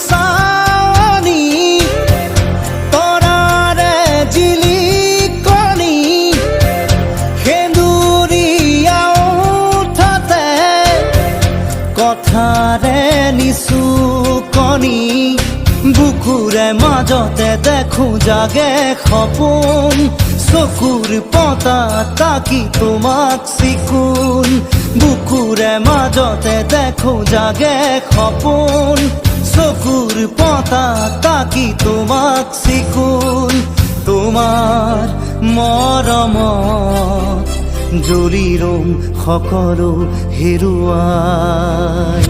চাৱনি তৰাৰে জিলিকনি সেন্দুৰীয়া ওঠতে কথাৰে নিচুকনি বুকুৰে মাজতে দেখো জাগে সপোন চকুৰ পতা তাকি তোমাক চিকুণ বুকুৰে মাজতে দেখো জাগে সপোন চকুৰ পতা তাকি তোমাক চিকুণ তোমাৰ মৰমত জ্বলি ৰম সকলো হেৰুৱাই